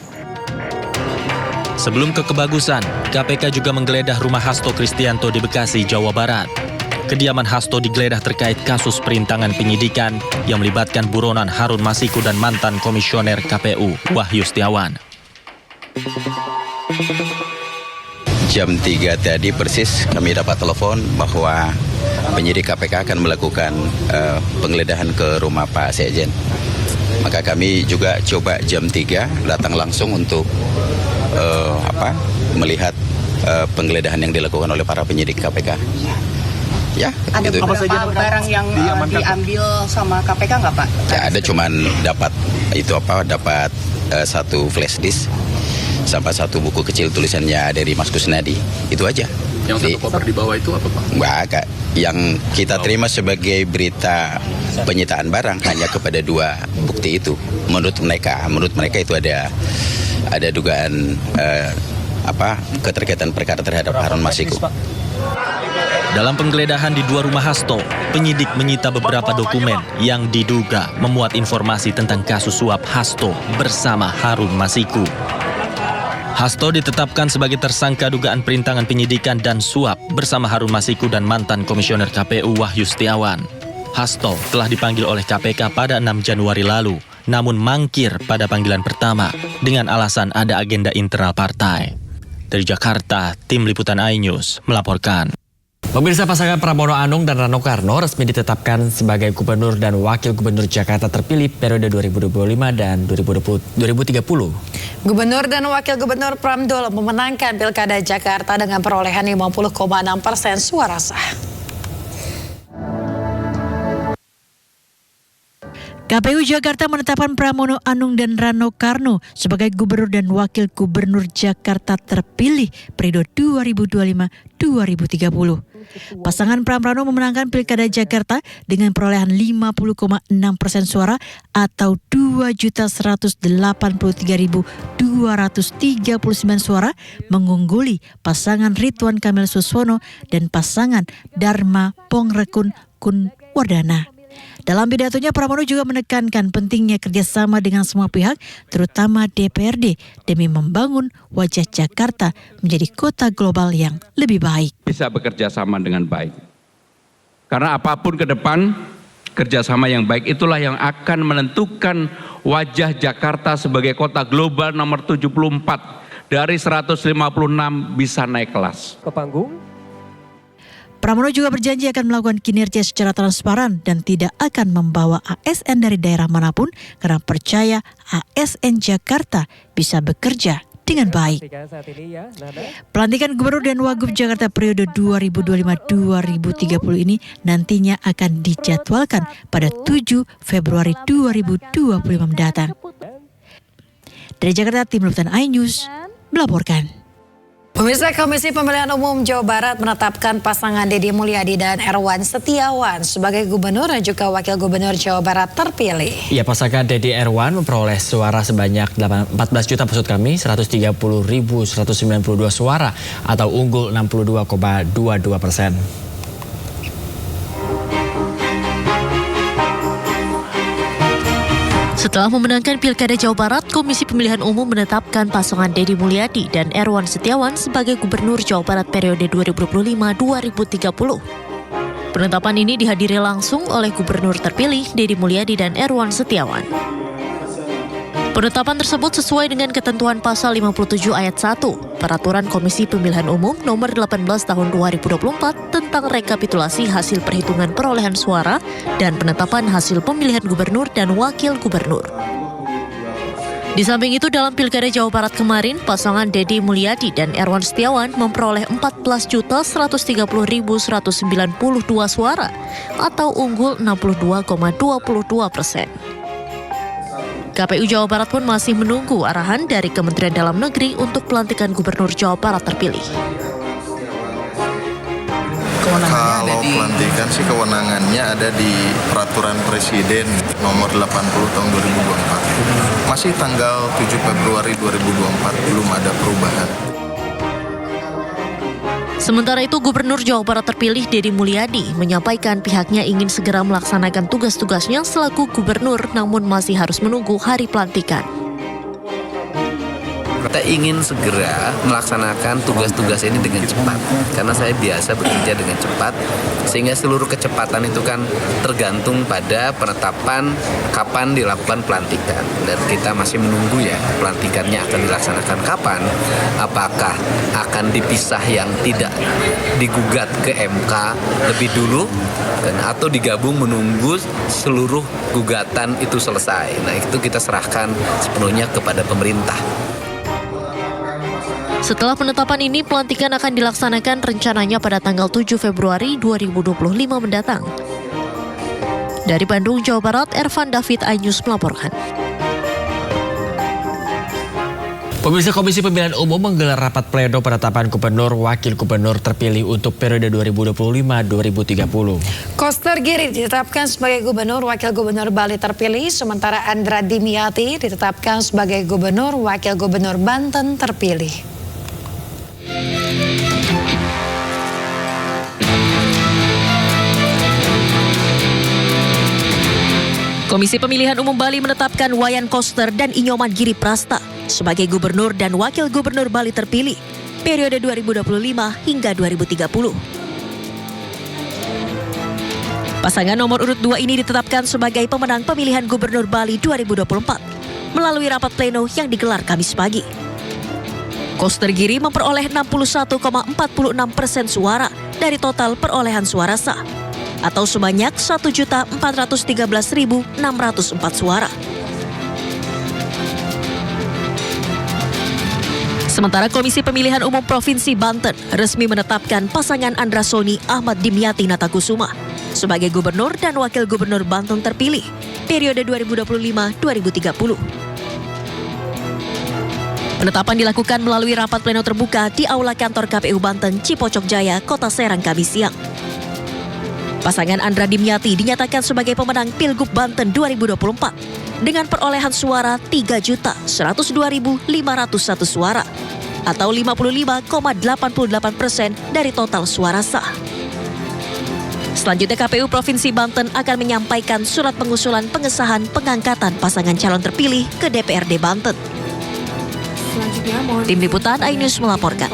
Sebelum ke Kebagusan, KPK juga menggeledah rumah Hasto Kristianto di Bekasi, Jawa Barat. Kediaman Hasto digeledah terkait kasus perintangan penyidikan yang melibatkan buronan Harun Masiku dan mantan komisioner KPU Wahyu Setiawan. Jam 3 tadi persis kami dapat telepon bahwa penyidik KPK akan melakukan penggeledahan ke rumah Pak Sekjen. Maka kami juga coba jam 3 datang langsung untuk melihat penggeledahan yang dilakukan oleh para penyidik KPK. Ya, ada gitu. beberapa barang yang diambil sama KPK nggak Pak? Ya, ada cuman dapat satu flash disk sama satu buku kecil tulisannya dari Mas Kusnadi. Itu aja. Yang satu koper di bawah itu apa Pak? Enggak, yang kita terima sebagai berita penyitaan barang hanya kepada 2 bukti itu. Menurut mereka itu ada dugaan keterkaitan perkara terhadap Harun Masiku. Dalam penggeledahan di 2 rumah Hasto, penyidik menyita beberapa dokumen yang diduga memuat informasi tentang kasus suap Hasto bersama Harun Masiku. Hasto ditetapkan sebagai tersangka dugaan perintangan penyidikan dan suap bersama Harun Masiku dan mantan Komisioner KPU Wahyu Setiawan. Hasto telah dipanggil oleh KPK pada 6 Januari lalu, namun mangkir pada panggilan pertama dengan alasan ada agenda internal partai. Dari Jakarta, Tim Liputan iNews melaporkan. Pemirsa, pasangan Pramono Anung dan Rano Karno resmi ditetapkan sebagai Gubernur dan Wakil Gubernur Jakarta terpilih periode 2025 dan 2030. Gubernur dan Wakil Gubernur Pramdol memenangkan Pilkada Jakarta dengan perolehan 50,6% suara sah. KPU Jakarta menetapkan Pramono Anung dan Rano Karno sebagai Gubernur dan Wakil Gubernur Jakarta terpilih periode 2025-2030. Pasangan Pram Rano memenangkan Pilkada Jakarta dengan perolehan 50,6% suara atau 2.183.239 suara, mengungguli pasangan Ridwan Kamil Suswono dan pasangan Dharma Pongrekun Kunwardana. Dalam pidatonya, Pramono juga menekankan pentingnya kerjasama dengan semua pihak, terutama DPRD, demi membangun wajah Jakarta menjadi kota global yang lebih baik. Bisa bekerja sama dengan baik. Karena apapun ke depan, kerjasama yang baik itulah yang akan menentukan wajah Jakarta sebagai kota global nomor 74 dari 156 bisa naik kelas. Ke panggung. Pramono juga berjanji akan melakukan kinerja secara transparan dan tidak akan membawa ASN dari daerah manapun karena percaya ASN Jakarta bisa bekerja dengan baik. Pelantikan Gubernur dan Wagub Jakarta periode 2025-2030 ini nantinya akan dijadwalkan pada 7 Februari 2025 mendatang. Dari Jakarta, Tim Liputan iNews melaporkan. Pemirsa, Komisi Pemilihan Umum Jawa Barat menetapkan pasangan Deddy Mulyadi dan Erwan Setiawan sebagai Gubernur dan juga Wakil Gubernur Jawa Barat terpilih. Ya, pasangan Deddy Erwan memperoleh suara sebanyak 130.130.192 suara atau unggul 62,22%. Setelah memenangkan Pilkada Jawa Barat, Komisi Pemilihan Umum menetapkan pasangan Deddy Mulyadi dan Erwan Setiawan sebagai Gubernur Jawa Barat periode 2025-2030. Penetapan ini dihadiri langsung oleh Gubernur terpilih Deddy Mulyadi dan Erwan Setiawan. Penetapan tersebut sesuai dengan ketentuan pasal 57 ayat 1 Peraturan Komisi Pemilihan Umum nomor 18 tahun 2024 tentang rekapitulasi hasil perhitungan perolehan suara dan penetapan hasil pemilihan gubernur dan wakil gubernur. Di samping itu, dalam Pilkada Jawa Barat kemarin, pasangan Deddy Mulyadi dan Erwan Setiawan memperoleh 14.130.192 suara atau unggul 62,22%. KPU Jawa Barat pun masih menunggu arahan dari Kementerian Dalam Negeri untuk pelantikan Gubernur Jawa Barat terpilih. Kalau pelantikan sih kewenangannya ada di Peraturan Presiden nomor 80 tahun 2024. Masih tanggal 7 Februari 2024, belum ada perubahan. Sementara itu, Gubernur Jawa Barat terpilih Deddy Mulyadi menyampaikan pihaknya ingin segera melaksanakan tugas-tugasnya selaku gubernur, namun masih harus menunggu hari pelantikan. Kita ingin segera melaksanakan tugas-tugas ini dengan cepat, karena saya biasa bekerja dengan cepat, sehingga seluruh kecepatan itu kan tergantung pada penetapan kapan dilakukan pelantikan. Dan kita masih menunggu ya, pelantikannya akan dilaksanakan kapan, apakah akan dipisah yang tidak digugat ke MK lebih dulu, atau digabung menunggu seluruh gugatan itu selesai. Nah, itu kita serahkan sepenuhnya kepada pemerintah. Setelah penetapan ini, pelantikan akan dilaksanakan rencananya pada tanggal 7 Februari 2025 mendatang. Dari Bandung, Jawa Barat, Ervan David, iNews melaporkan. Pemirsa, Komisi Pemilihan Umum menggelar rapat pleno penetapan Gubernur Wakil Gubernur terpilih untuk periode 2025-2030. Koster Giri ditetapkan sebagai Gubernur Wakil Gubernur Bali terpilih, sementara Andra Dimyati ditetapkan sebagai Gubernur Wakil Gubernur Banten terpilih. Komisi Pemilihan Umum Bali menetapkan Wayan Koster dan Inyoman Giri Prasta sebagai gubernur dan wakil gubernur Bali terpilih periode 2025 hingga 2030. Pasangan nomor urut 2 ini ditetapkan sebagai pemenang pemilihan gubernur Bali 2024 melalui rapat pleno yang digelar Kamis pagi. Koster Giri memperoleh 61,46% suara dari total perolehan suara sah, atau sebanyak 1.413.604 suara. Sementara Komisi Pemilihan Umum Provinsi Banten resmi menetapkan pasangan Andra Soni Ahmad Dimyati Natakusuma sebagai gubernur dan wakil gubernur Banten terpilih periode 2025-2030. Penetapan dilakukan melalui rapat pleno terbuka di Aula Kantor KPU Banten, Cipocok Jaya, Kota Serang, Kamis siang. Pasangan Andra Dimyati dinyatakan sebagai pemenang Pilgub Banten 2024 dengan perolehan suara 3.102.501 suara atau 55,88% dari total suara sah. Selanjutnya KPU Provinsi Banten akan menyampaikan surat pengusulan pengesahan pengangkatan pasangan calon terpilih ke DPRD Banten. Tim Liputan iNews melaporkan.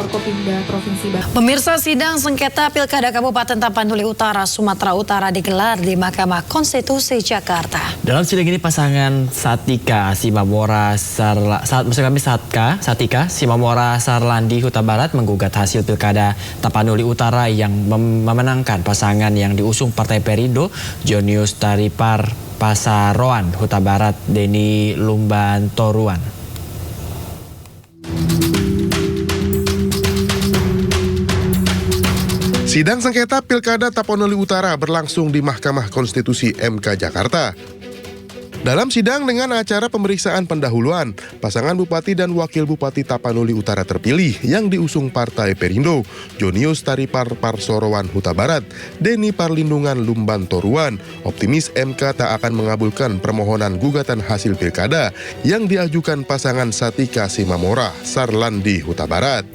Pemirsa, sidang sengketa Pilkada Kabupaten Tapanuli Utara, Sumatera Utara digelar di Mahkamah Konstitusi Jakarta. Dalam sidang ini pasangan Satika Simamora Sarlandi Huta Barat menggugat hasil Pilkada Tapanuli Utara yang memenangkan pasangan yang diusung Partai Perindo, Jonius Taripar Pasaroan Huta Barat, Deni Lumbantoruan. Sidang sengketa Pilkada Tapanuli Utara berlangsung di Mahkamah Konstitusi MK Jakarta. Dalam sidang dengan acara pemeriksaan pendahuluan, pasangan Bupati dan Wakil Bupati Tapanuli Utara terpilih yang diusung Partai Perindo, Jonius Taripar Parsorowan Huta Barat, Deni Parlindungan Lumbantoruan, optimis MK tak akan mengabulkan permohonan gugatan hasil Pilkada yang diajukan pasangan Satika Simamora Sarlandi Huta Barat.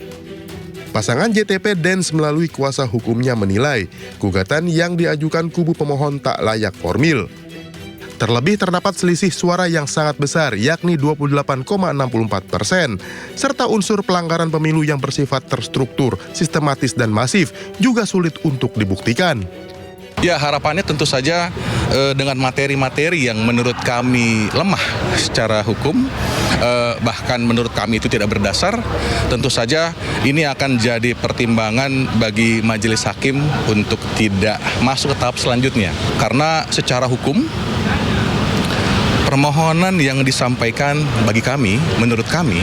Pasangan JTP Dens melalui kuasa hukumnya menilai gugatan yang diajukan kubu pemohon tak layak formil. Terlebih terdapat selisih suara yang sangat besar, yakni 28,64%, serta unsur pelanggaran pemilu yang bersifat terstruktur, sistematis dan masif juga sulit untuk dibuktikan. Ya, harapannya tentu saja dengan materi-materi yang menurut kami lemah secara hukum, bahkan menurut kami itu tidak berdasar, tentu saja ini akan jadi pertimbangan bagi majelis hakim untuk tidak masuk ke tahap selanjutnya. Karena secara hukum, permohonan yang disampaikan bagi kami, menurut kami,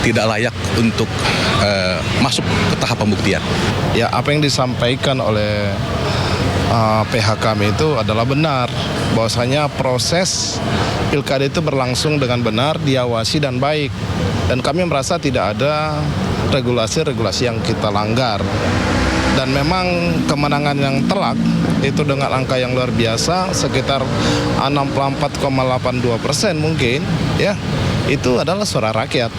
tidak layak untuk masuk ke tahap pembuktian. Ya, apa yang disampaikan oleh pihak kami itu adalah benar, bahwasanya proses pilkada itu berlangsung dengan benar, diawasi dan baik, dan kami merasa tidak ada regulasi-regulasi yang kita langgar. Dan memang kemenangan yang telak itu dengan angka yang luar biasa, sekitar 64,82% mungkin, ya, itu adalah suara rakyat.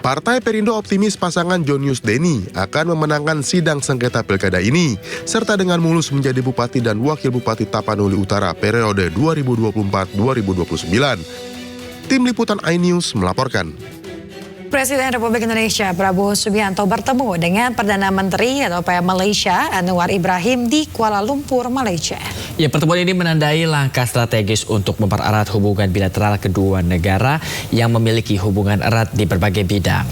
Partai Perindo optimis pasangan Jonius Deni akan memenangkan sidang sengketa Pilkada ini, serta dengan mulus menjadi Bupati dan Wakil Bupati Tapanuli Utara periode 2024-2029. Tim Liputan iNews melaporkan. Presiden Republik Indonesia Prabowo Subianto bertemu dengan Perdana Menteri atau PM Malaysia Anwar Ibrahim di Kuala Lumpur, Malaysia. Ya, pertemuan ini menandai langkah strategis untuk mempererat hubungan bilateral kedua negara yang memiliki hubungan erat di berbagai bidang.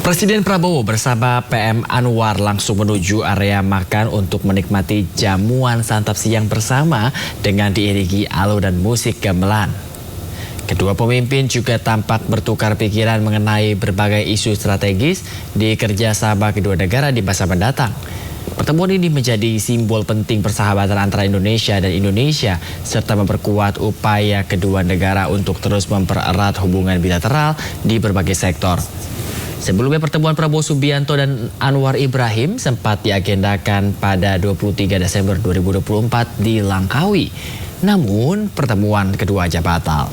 Presiden Prabowo bersama PM Anwar langsung menuju area makan untuk menikmati jamuan santap siang bersama dengan diiringi alunan musik gamelan. Kedua pemimpin juga tampak bertukar pikiran mengenai berbagai isu strategis di kerjasama kedua negara di masa mendatang. Pertemuan ini menjadi simbol penting persahabatan antara Indonesia dan Indonesia serta memperkuat upaya kedua negara untuk terus mempererat hubungan bilateral di berbagai sektor. Sebelumnya pertemuan Prabowo Subianto dan Anwar Ibrahim sempat diagendakan pada 23 Desember 2024 di Langkawi. Namun pertemuan kedua aja batal.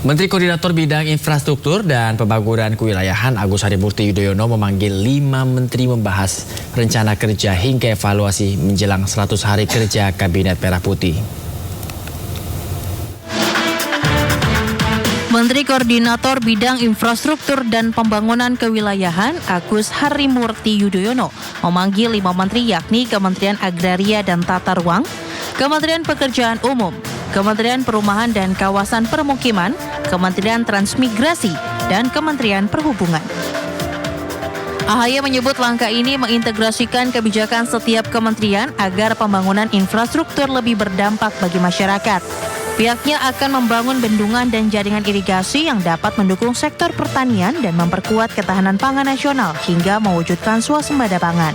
Menteri Koordinator Bidang Infrastruktur dan Pembangunan Kewilayahan Agus Harimurti Yudhoyono memanggil 5 menteri membahas rencana kerja hingga evaluasi menjelang 100 hari kerja Kabinet Merah Putih. Menteri Koordinator Bidang Infrastruktur dan Pembangunan Kewilayahan Agus Harimurti Yudhoyono memanggil 5 menteri yakni Kementerian Agraria dan Tata Ruang, Kementerian Pekerjaan Umum, Kementerian Perumahan dan Kawasan Permukiman, Kementerian Transmigrasi, dan Kementerian Perhubungan. AHY menyebut langkah ini mengintegrasikan kebijakan setiap kementerian agar pembangunan infrastruktur lebih berdampak bagi masyarakat. Pihaknya akan membangun bendungan dan jaringan irigasi yang dapat mendukung sektor pertanian dan memperkuat ketahanan pangan nasional hingga mewujudkan swasembada pangan.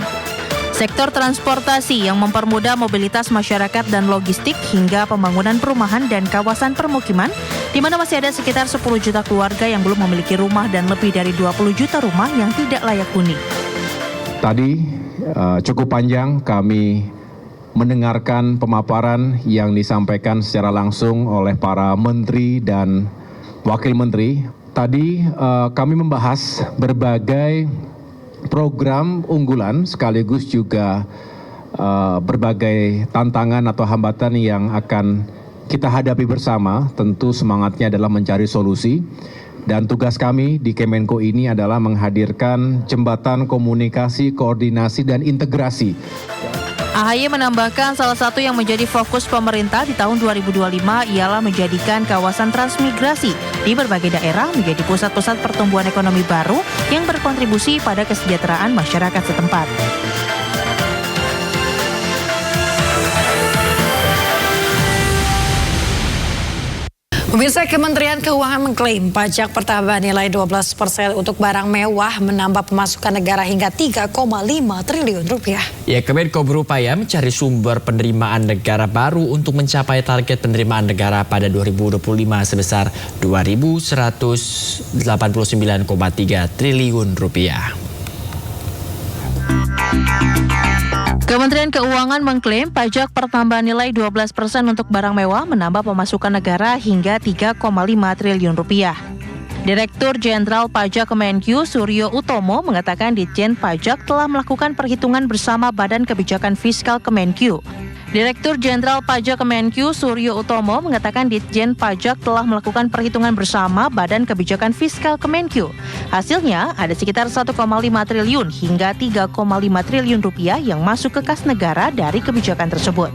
Sektor transportasi yang mempermudah mobilitas masyarakat dan logistik hingga pembangunan perumahan dan kawasan permukiman, di mana masih ada sekitar 10 juta keluarga yang belum memiliki rumah dan lebih dari 20 juta rumah yang tidak layak huni. Tadi cukup panjang kami mendengarkan pemaparan yang disampaikan secara langsung oleh para menteri dan wakil menteri. Tadi kami membahas berbagai program unggulan sekaligus juga berbagai tantangan atau hambatan yang akan kita hadapi bersama. Tentu semangatnya adalah mencari solusi dan tugas kami di Kemenko ini adalah menghadirkan jembatan komunikasi, koordinasi dan integrasi. AHY menambahkan salah satu yang menjadi fokus pemerintah di tahun 2025 ialah menjadikan kawasan transmigrasi di berbagai daerah menjadi pusat-pusat pertumbuhan ekonomi baru yang berkontribusi pada kesejahteraan masyarakat setempat. Pemirsa, Kementerian Keuangan mengklaim pajak pertambahan nilai 12% untuk barang mewah menambah pemasukan negara hingga 3,5 triliun rupiah. Ya, Kemenko berupaya mencari sumber penerimaan negara baru untuk mencapai target penerimaan negara pada 2025 sebesar 2.189,3 triliun rupiah. Kementerian Keuangan mengklaim pajak pertambahan nilai 12% untuk barang mewah menambah pemasukan negara hingga 3,5 triliun rupiah. Direktur Jenderal Pajak Kemenkyu Suryo Utomo mengatakan Ditjen Pajak telah melakukan perhitungan bersama Badan Kebijakan Fiskal Kemenkyu. Direktur Jenderal Pajak Kemenkyu Suryo Utomo mengatakan Ditjen Pajak telah melakukan perhitungan bersama Badan Kebijakan Fiskal Kemenkyu. Hasilnya ada sekitar 1,5 triliun hingga 3,5 triliun rupiah yang masuk ke kas negara dari kebijakan tersebut.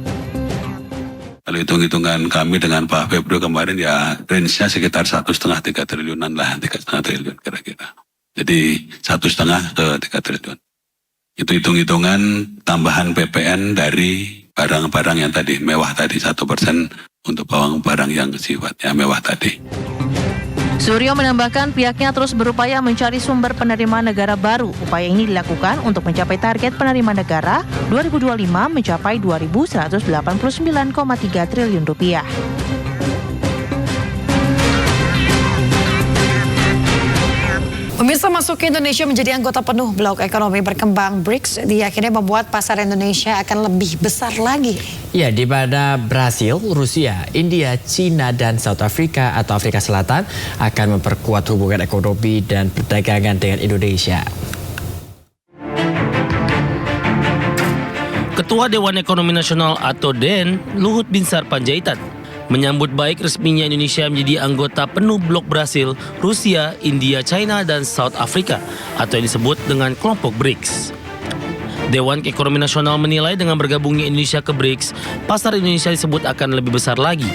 Kalau hitung-hitungan kami dengan Pak Febro kemarin ya range-nya sekitar 1,5-3 triliunan lah, 3,5 triliun kira-kira. Jadi 1,5 ke 3 triliun. Itu hitung-hitungan tambahan PPN dari barang-barang yang tadi mewah tadi 1% untuk barang yang sifatnya mewah tadi. Suryo menambahkan pihaknya terus berupaya mencari sumber penerimaan negara baru. Upaya ini dilakukan untuk mencapai target penerimaan negara 2025 mencapai 2.189,3 triliun rupiah. Pemirsa, masuk ke Indonesia menjadi anggota penuh blok ekonomi berkembang BRICS diyakini membuat pasar Indonesia akan lebih besar lagi. Ya, di mana Brasil, Rusia, India, Cina, dan South Africa atau Afrika Selatan akan memperkuat hubungan ekonomi dan perdagangan dengan Indonesia. Ketua Dewan Ekonomi Nasional atau DEN, Luhut Binsar Panjaitan, menyambut baik resminya Indonesia menjadi anggota penuh blok Brasil, Rusia, India, China, dan South Africa atau yang disebut dengan kelompok BRICS. Dewan Ekonomi Nasional menilai dengan bergabungnya Indonesia ke BRICS, pasar Indonesia disebut akan lebih besar lagi.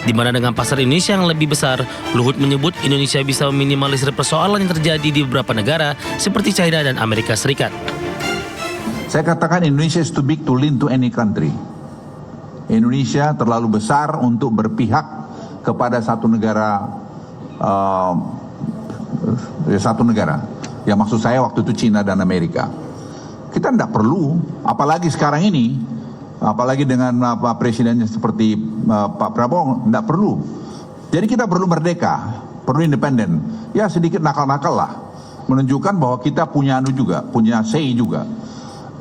Di mana dengan pasar Indonesia yang lebih besar, Luhut menyebut Indonesia bisa meminimalisir persoalan yang terjadi di beberapa negara seperti China dan Amerika Serikat. Saya katakan Indonesia is too big to lean to any country. Indonesia terlalu besar untuk berpihak kepada satu negara, yang maksud saya waktu itu Cina dan Amerika. Kita tidak perlu, apalagi sekarang ini, apalagi dengan presidennya seperti Pak Prabowo, tidak perlu. Jadi kita perlu merdeka, perlu independen. Ya sedikit nakal-nakal lah, menunjukkan bahwa kita punya punya say juga.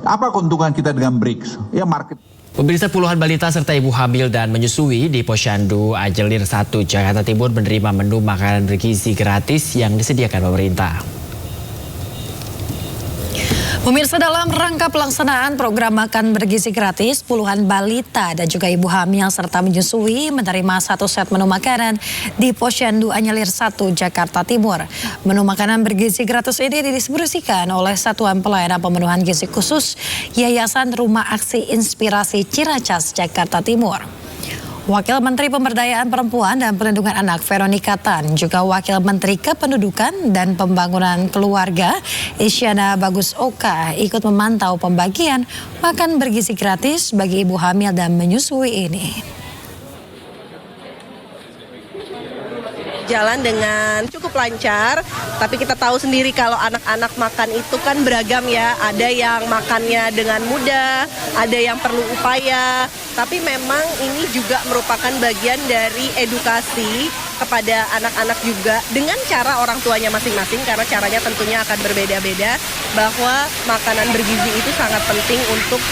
Apa keuntungan kita dengan BRICS? Ya market. Pemirsa, puluhan balita serta ibu hamil dan menyusui di Posyandu Anjelir 1, Jakarta Timur menerima menu makanan bergizi gratis yang disediakan pemerintah. Pemirsa, dalam rangka pelaksanaan program makan bergizi gratis, puluhan balita dan juga ibu hamil serta menyusui menerima satu set menu makanan di Posyandu Anjelir 1, Jakarta Timur. Menu makanan bergizi gratis ini didistribusikan oleh Satuan Pelayanan Pemenuhan Gizi Khusus Yayasan Rumah Aksi Inspirasi Ciracas, Jakarta Timur. Wakil Menteri Pemberdayaan Perempuan dan Perlindungan Anak Veronica Tan, juga Wakil Menteri Kependudukan dan Pembangunan Keluarga Isyana Bagus Oka ikut memantau pembagian makan bergizi gratis bagi ibu hamil dan menyusui ini. Jalan dengan cukup lancar, tapi kita tahu sendiri kalau anak-anak makan itu kan beragam ya. Ada yang makannya dengan mudah, ada yang perlu upaya, tapi memang ini juga merupakan bagian dari edukasi kepada anak-anak juga dengan cara orang tuanya masing-masing, karena caranya tentunya akan berbeda-beda, bahwa makanan bergizi itu sangat penting untuk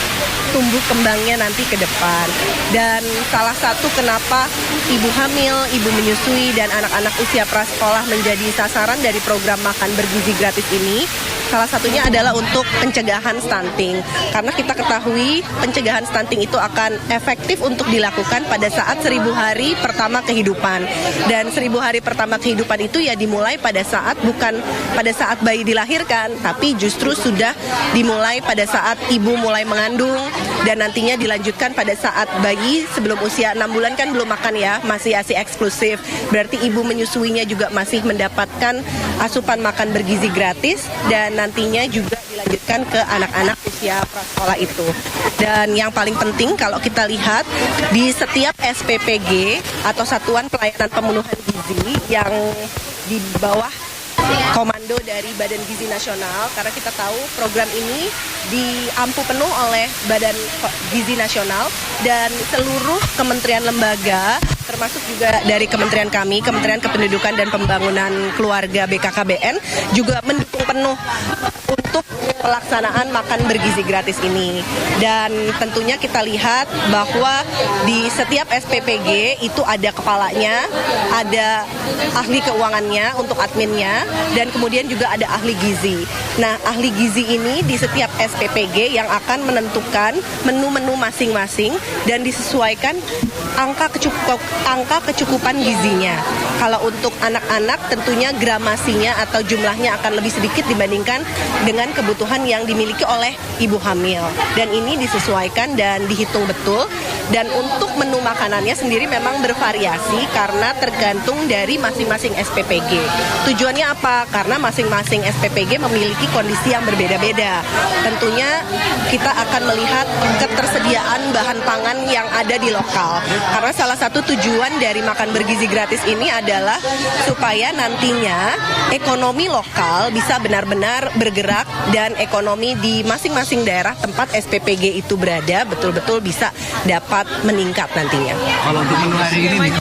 tumbuh kembangnya nanti ke depan. Dan salah satu kenapa ibu hamil, ibu menyusui, dan anak-anak usia prasekolah menjadi sasaran dari program makan bergizi gratis ini, salah satunya adalah untuk pencegahan stunting. Karena kita ketahui pencegahan stunting itu akan efektif untuk dilakukan pada saat 1000 hari pertama kehidupan. Dan 1000 hari pertama kehidupan itu ya dimulai pada saat, bukan pada saat bayi dilahirkan, tapi justru sudah dimulai pada saat ibu mulai mengandung, dan nantinya dilanjutkan pada saat bayi sebelum usia 6 bulan kan belum makan ya, masih ASI eksklusif. Berarti ibu menyusuinya juga masih mendapatkan asupan makan bergizi gratis, dan nantinya juga dilanjutkan ke anak-anak usia prasekolah itu. Dan yang paling penting kalau kita lihat di setiap SPPG atau Satuan Pelayanan Pemenuhan Gizi yang di bawah komando dari Badan Gizi Nasional, karena kita tahu program ini diampu penuh oleh Badan Gizi Nasional dan seluruh kementerian lembaga, termasuk juga dari kementerian kami, Kementerian Kependudukan dan Pembangunan Keluarga BKKBN, juga mendukung penuh untuk pelaksanaan makan bergizi gratis ini. Dan tentunya kita lihat bahwa di setiap SPPG itu ada kepalanya, ada ahli keuangannya untuk adminnya, dan kemudian juga ada ahli gizi. Nah, ahli gizi ini di setiap SPPG yang akan menentukan menu-menu masing-masing dan disesuaikan angka kecukupan gizinya. Kalau untuk anak-anak tentunya gramasinya atau jumlahnya akan lebih sedikit dibandingkan dengan kebutuhan yang dimiliki oleh ibu hamil. Dan ini disesuaikan dan dihitung betul. Dan untuk menu makanannya sendiri memang bervariasi karena tergantung dari masing-masing SPPG. Tujuannya apa? Karena masing-masing SPPG memiliki kondisi yang berbeda-beda. Tentunya kita akan melihat ketersediaan bahan pangan yang ada di lokal. Karena salah satu tujuan dari makan bergizi gratis ini adalah supaya nantinya ekonomi lokal bisa benar-benar bergerak dan ekonomi di masing-masing daerah tempat SPPG itu berada betul-betul bisa dapat meningkat nantinya. Kalau untuk menu hari ini nih,